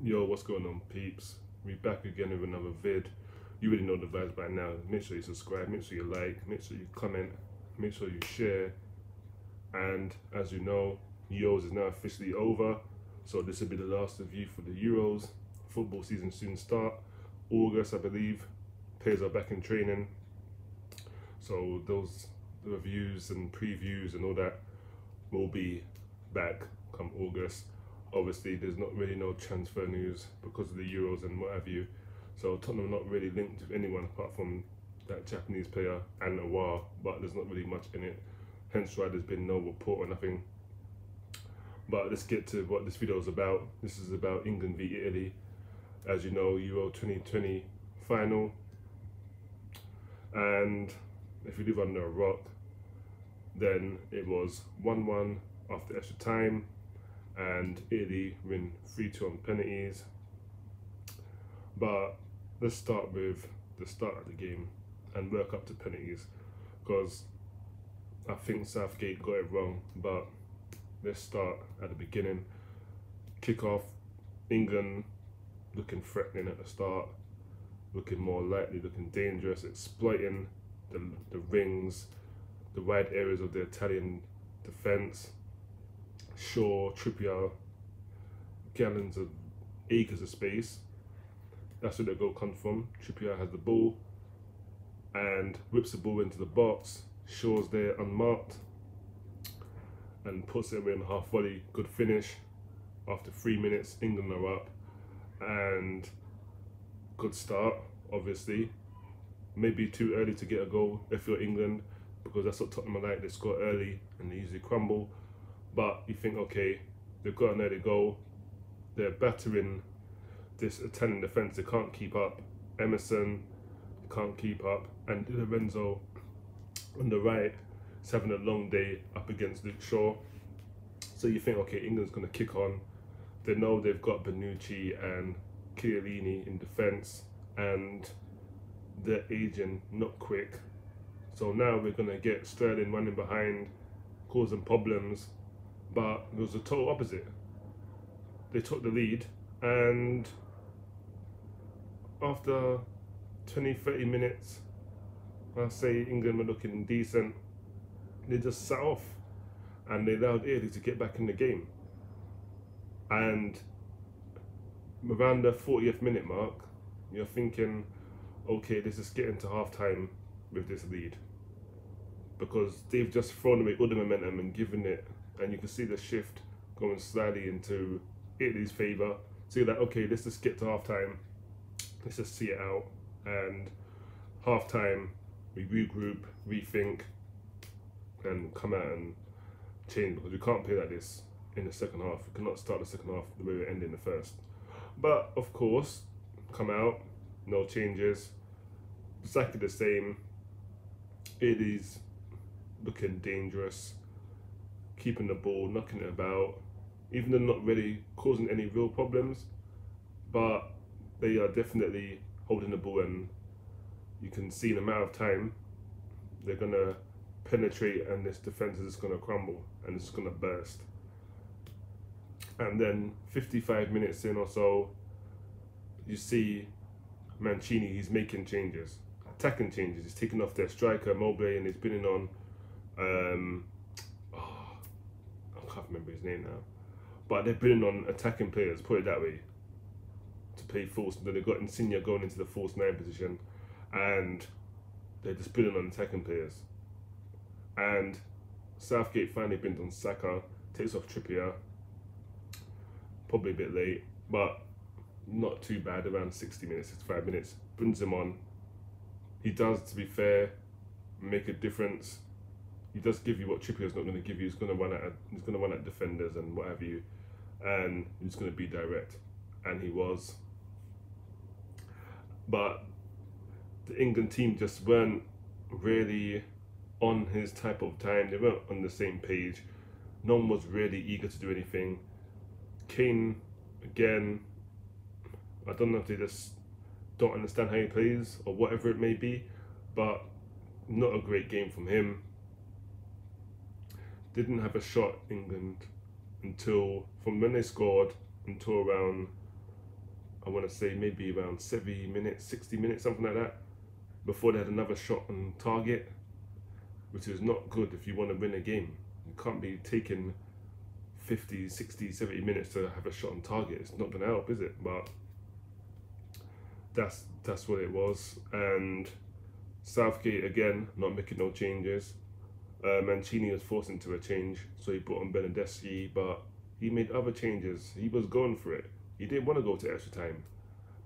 Yo, what's going on, peeps? We back again with another vid. You already know the vibes by now. Make sure you subscribe, make sure you like, make sure you comment, make sure you share. And as you know, Euros is now officially over. So this will be the last review for the Euros. Football season soon start. August, I believe. Players are back in training. So those reviews and previews and all that will be back come August. Obviously, there's not really no transfer news because of the Euros and what have you. So Tottenham are not really linked with anyone apart from that Japanese player and Aouar, but there's not really much in it. Hence why there's been no report or nothing. But let's get to what this video is about. This is about England v Italy. As you know, Euro 2020 final. And if you live under a rock, then it was 1-1 after extra time, and Italy win 3-2 on penalties. But let's start with the start of the game and work up to penalties, because I think Southgate got it wrong. But let's start at the beginning. Kick off, England looking threatening at the start, looking more likely, looking dangerous, exploiting the rings, the wide areas of the Italian defence. Shaw, Trippier, gallons of acres of space. That's where the goal comes from. Trippier has the ball and whips the ball into the box. Shaw's there unmarked and puts it away on half volley. Good finish. After 3 minutes, England are up, and good start, obviously. Maybe too early to get a goal if you're England, because that's what Tottenham are like. They score early and they usually crumble. But you think, okay, they've got an early goal. They're battering this Italian defence. They can't keep up. Emerson can't keep up. And Di Lorenzo on the right is having a long day up against Luke Shaw. So you think, okay, England's going to kick on. They know they've got Bonucci and Chiellini in defence, and they're aging, not quick. So now we're going to get Sterling running behind, causing problems. But it was the total opposite. They took the lead, and after 20-30 minutes, I say England were looking decent. They just sat off and they allowed Italy to get back in the game. And around the 40th minute mark, you're thinking, okay, this is getting to half time with this lead, because they've just thrown away all the momentum and given it, and you can see the shift going slightly into Italy's favour. So you're like, okay, let's just get to half time, let's just see it out. And half time, we regroup, rethink, and come out and change, because we can't play like this in the second half. We cannot start the second half the way we're ending the first. But of course, come out, no changes, exactly the same. Italy's looking dangerous, keeping the ball, knocking it about, even though not really causing any real problems, but they are definitely holding the ball, and you can see in a matter of time they're gonna penetrate, and this defense is just gonna crumble and it's gonna burst. And then 55 minutes in or so, you see Mancini, he's making changes, attacking changes. He's taking off their striker Mobley and he's bringing on I can't remember his name now, but they're bringing on attacking players, put it that way, to play false. Then they've got Insigne going into the false 9 position, and they're just bringing on attacking players. And Southgate finally brings on Saka, takes off Trippier, probably a bit late, but not too bad, around 60 minutes, 65 minutes, brings him on. He does, to be fair, make a difference. He does give you what Trippier's not going to give you. He's going to run at defenders and what have you, and he's going to be direct, and he was. But the England team just weren't really on his type of time. They weren't on the same page. No one was really eager to do anything. Kane, again, I don't know if they just don't understand how he plays or whatever it may be, but not a great game from him. Didn't have a shot, England, until from when they scored until around I want to say maybe around 70 minutes, 60 minutes, something like that, before they had another shot on target, which is not good if you want to win a game. You can't be taking 50, 60, 70 minutes to have a shot on target. It's not going to help, is it? But that's what it was. And Southgate, again, not making no changes. Mancini was forced into a change, so he brought on Benedeschi, but he made other changes. He was going for it. He didn't want to go to extra time,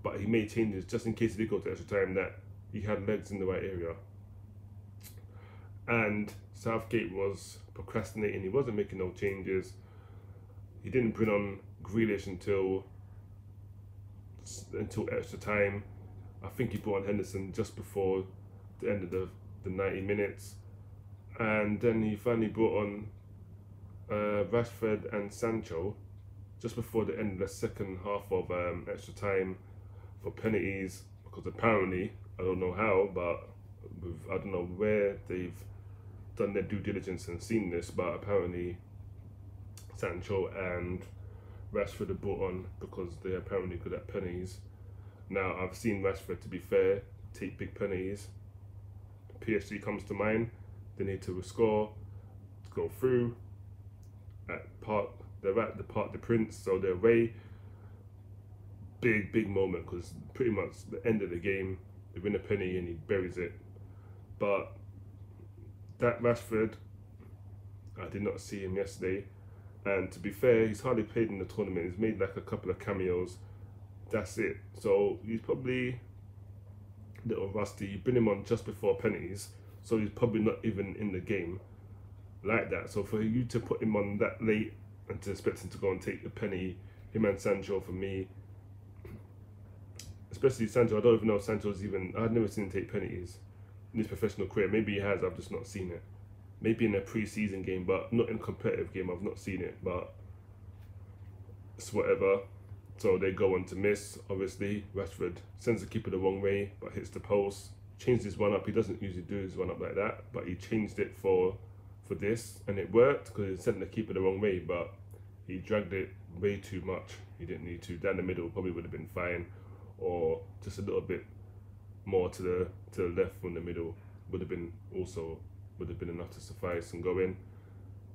but he made changes just in case he did go to extra time that he had legs in the right area. And Southgate was procrastinating. He wasn't making no changes. He didn't bring on Grealish until extra time. I think he brought on Henderson just before the end of the 90 minutes. And then he finally brought on Rashford and Sancho just before the end of the second half of extra time for penalties, because apparently, I don't know how, but I don't know where they've done their due diligence and seen this, but apparently Sancho and Rashford are brought on because they're apparently good at penalties. Now, I've seen Rashford, to be fair, take big penalties. PSG comes to mind. They need to score, to go through. They're at the Parc des Princes, so they're away. Big moment, because pretty much the end of the game, they win a penny and he buries it. But that Rashford, I did not see him yesterday. And to be fair, he's hardly played in the tournament. He's made like a couple of cameos. That's it. So he's probably a little rusty. You bring him on just before penalties, so he's probably not even in the game like that. So for you to put him on that late and to expect him to go and take the penny, him and Sancho, for me, especially Sancho, I don't even know if Sancho's even, I've never seen him take penalties in his professional career. Maybe he has, I've just not seen it. Maybe in a pre-season game, but not in a competitive game, I've not seen it, but it's whatever. So they go on to miss, obviously. Rashford sends the keeper the wrong way, but hits the post. Changed his run up. He doesn't usually do his run up like that, but he changed it for this, and it worked because he sent the keeper the wrong way, but he dragged it way too much. He didn't need to. Down the middle probably would have been fine, or just a little bit more to the left from the middle would have been enough to suffice and go in.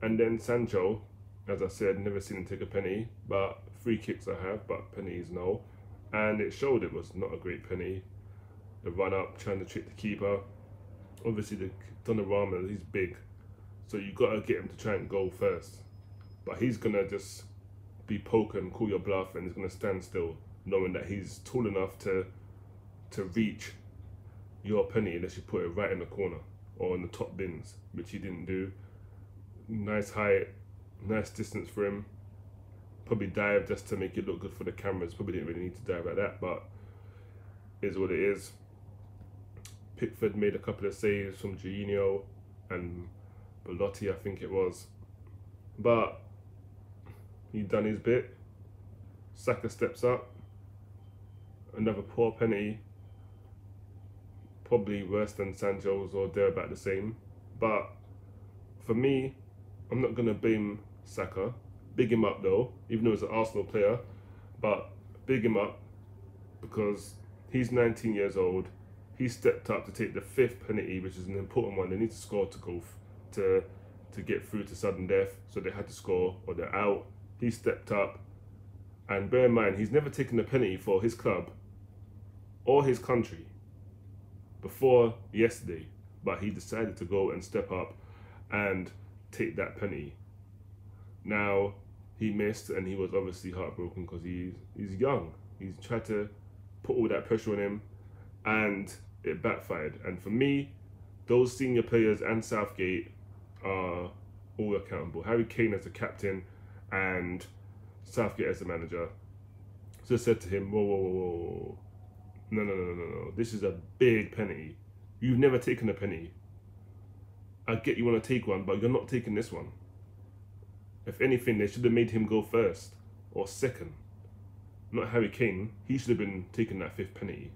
And then Sancho, as I said, never seen him take a penny, but free kicks I have, but pennies no. And it showed it was not a great penny. The run up, trying to trick the keeper. Obviously the Donnarumma, he's big, so you got to get him to try and go first. But he's going to just be poking, call your bluff, and he's going to stand still, knowing that he's tall enough to reach your penny unless you put it right in the corner or in the top bins, which he didn't do. Nice height, nice distance for him. Probably dived just to make it look good for the cameras. Probably didn't really need to dive like that, but is what it is. Pickford made a couple of saves from Jorginho and Belotti, I think it was. But he done his bit. Saka steps up. Another poor penalty. Probably worse than Sancho's, or they're about the same. But for me, I'm not going to blame Saka. Big him up though, even though he's an Arsenal player. But big him up because he's 19 years old. He stepped up to take the 5th penalty, which is an important one. They need to score to go to get through to sudden death, so they had to score or they're out. He stepped up, and bear in mind, he's never taken a penalty for his club or his country before yesterday, but he decided to go and step up and take that penalty. Now, he missed, and he was obviously heartbroken because he's young. He's tried to put all that pressure on him, and it backfired. And for me, those senior players and Southgate are all accountable. Harry Kane as the captain and Southgate as the manager just said to him, whoa. No. This is a big penalty. You've never taken a penalty. I get you want to take one, but you're not taking this one. If anything, they should have made him go first or second. Not Harry Kane. He should have been taking that 5th penalty.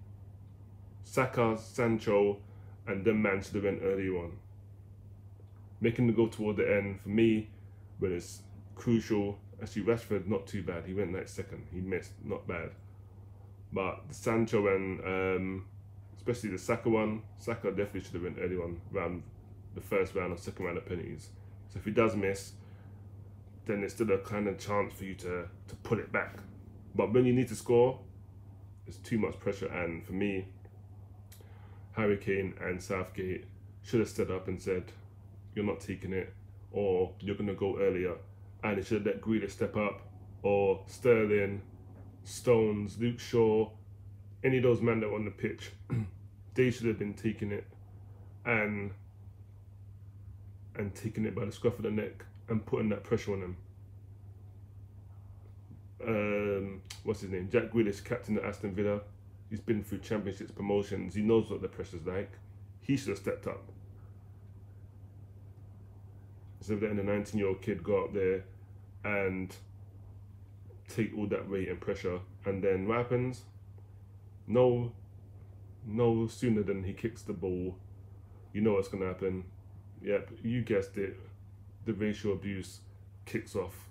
Saka, Sancho, and them man should have went early on. Making them go toward the end, for me, when it's crucial. Actually, Rashford, not too bad. He went like second. He missed, not bad. But Sancho and especially the Saka one, Saka definitely should have been early on, round the first round or second round of penalties. So if he does miss, then there's still a kind of chance for you to pull it back. But when you need to score, it's too much pressure. And for me, Harry Kane and Southgate should have stood up and said, you're not taking it, or you're going to go earlier. And they should have let Grealish step up, or Sterling, Stones, Luke Shaw, any of those men that were on the pitch. They should have been taking it and taking it by the scruff of the neck and putting that pressure on them. What's his name? Jack Grealish, captain of Aston Villa. He's been through championships, promotions. He knows what the pressure's like. He should have stepped up. Instead of letting the 19-year-old kid go out there and take all that weight and pressure, and then what happens? No sooner than he kicks the ball, you know what's going to happen. Yep, you guessed it. The racial abuse kicks off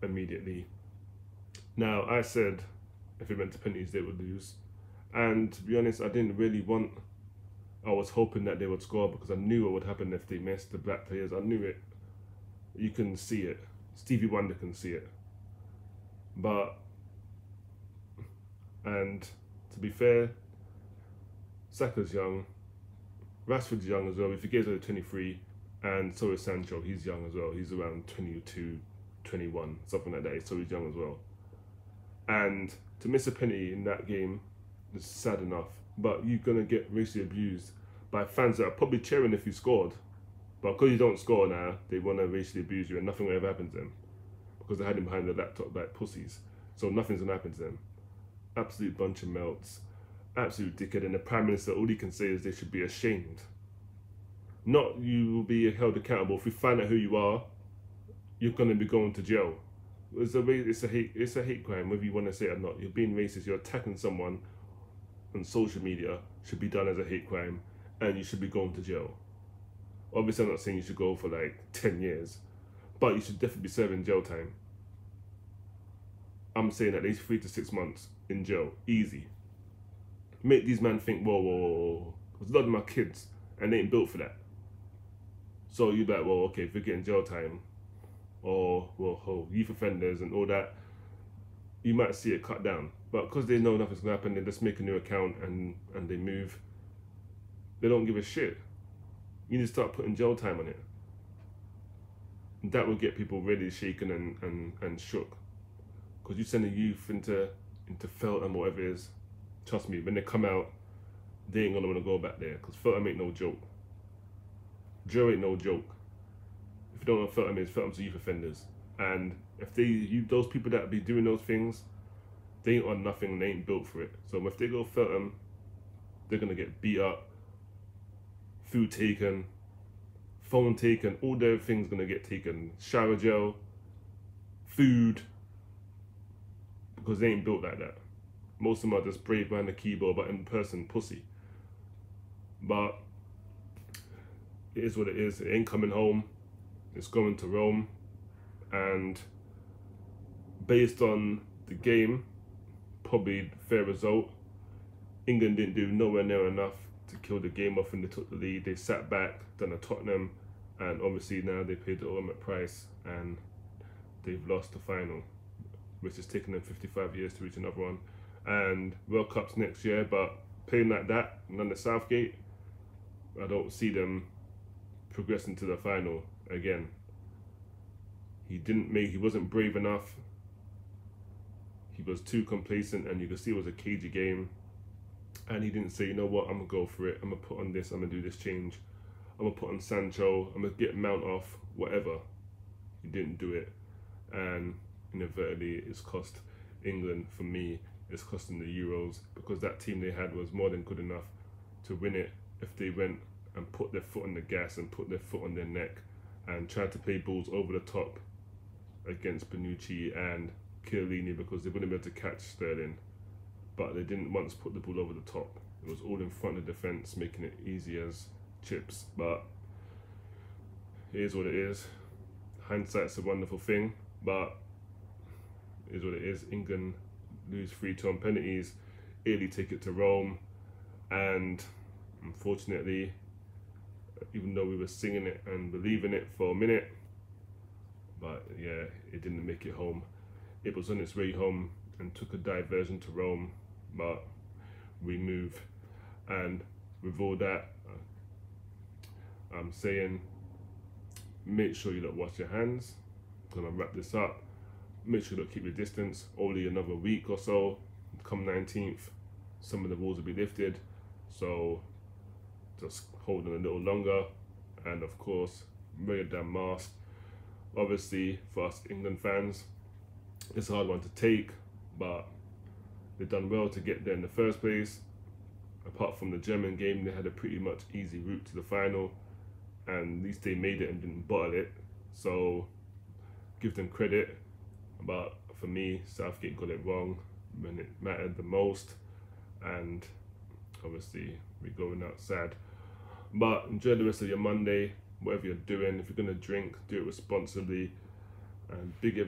immediately. Now, I said if it went to penalties, they would lose. And to be honest, I was hoping that they would score because I knew what would happen if they missed. The black players, I knew it. You can see it. Stevie Wonder can see it. And to be fair, Saka's young, Rashford's young as well. If he gets over 23, and so is Sancho. He's young as well. He's around 22, 21, something like that. So he's young as well. And to miss a penalty in that game is sad enough. But you're gonna get racially abused by fans that are probably cheering if you scored. But because you don't score now, they want to racially abuse you, and nothing will ever happen to them because they had him behind the laptop like pussies. So nothing's gonna happen to them. Absolute bunch of melts. Absolute dickhead. And the Prime Minister, all he can say is they should be ashamed. Not you will be held accountable. If we find out who you are, you're going to be going to jail. It's a hate crime, whether you want to say it or not. You're being racist. You're attacking someone on social media. Should be done as a hate crime, and you should be going to jail. Obviously, I'm not saying you should go for like 10 years, but you should definitely be serving jail time. I'm saying at least 3 to 6 months in jail, easy. Make these men think, whoa. Because a lot of them are kids, and they ain't built for that. So you're like, well, okay, if we're getting jail time, or youth offenders and all that, you might see it cut down. But because they know nothing's gonna happen, they just make a new account and they move. They don't give a shit. You need to start putting jail time on it. That will get people really shaken and shook. Because you send the youth into Feltham or whatever it is, trust me, when they come out, they ain't gonna wanna go back there. Because Feltham ain't no joke. Joe ain't no joke. If you don't know what Feltham is, Feltham's youth offenders. And if those people that be doing those things, they ain't on nothing, they ain't built for it. So if they go Feltham, they're gonna get beat up, food taken, phone taken, all their things gonna get taken. Shower gel, food, because they ain't built like that. Most of them are just brave behind the keyboard, but in person, pussy. But it is what it is. It ain't coming home. It's going to Rome. And based on the game, probably fair result. England didn't do nowhere near enough to kill the game off when they took the lead. They sat back, done a Tottenham, and obviously now they paid the ultimate price and they've lost the final, which has taken them 55 years to reach another one. And World Cup's next year, but playing like that and under Southgate, I don't see them progressing to the final again. He wasn't brave enough. He was too complacent, and you could see it was a cagey game. And he didn't say, you know what, I'm gonna go for it. I'm gonna put on this, I'm gonna do this change. I'm gonna put on Sancho, I'm gonna get Mount off, whatever. He didn't do it. And inadvertently, it's cost England, for me, it's costing the Euros, because that team they had was more than good enough to win it if they went and put their foot on the gas and put their foot on their neck and tried to play balls over the top against Bonucci and Chiellini, because they wouldn't be able to catch Sterling. But they didn't once put the ball over the top. It was all in front of the defence, making it easy as chips. But it is what it is. Hindsight's a wonderful thing, but it is what it is. England lose 3-2 on penalties. Italy take it to Rome, and unfortunately, even though we were singing it and believing it for a minute, but yeah, it didn't make it home. It was on its way home and took a diversion to Rome, but we move. And with all that, I'm saying, make sure you don't wash your hands. I'm gonna wrap this up. Make sure you don't keep your distance. Only another week or so, come 19th, some of the rules will be lifted. So just hold on a little longer, and of course, wear your damn mask. Obviously, for us England fans, it's a hard one to take, but they've done well to get there in the first place. Apart from the German game, they had a pretty much easy route to the final, and at least they made it and didn't bottle it. So give them credit. But for me, Southgate got it wrong when it mattered the most, and obviously we're going out sad. But enjoy the rest of your Monday, whatever you're doing. If you're gonna drink, do it responsibly. And big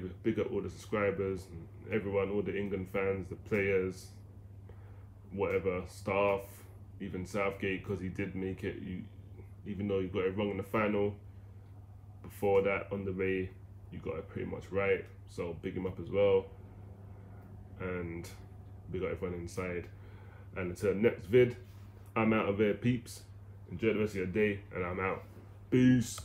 up all the subscribers, and everyone, all the England fans, the players, whatever, staff, even Southgate, because he did make it. Even though you got it wrong in the final, before that on the way, you got it pretty much right. So big him up as well, and big up everyone inside. And until the next vid, I'm out of here, peeps. Enjoy the rest of your day, and I'm out. Peace.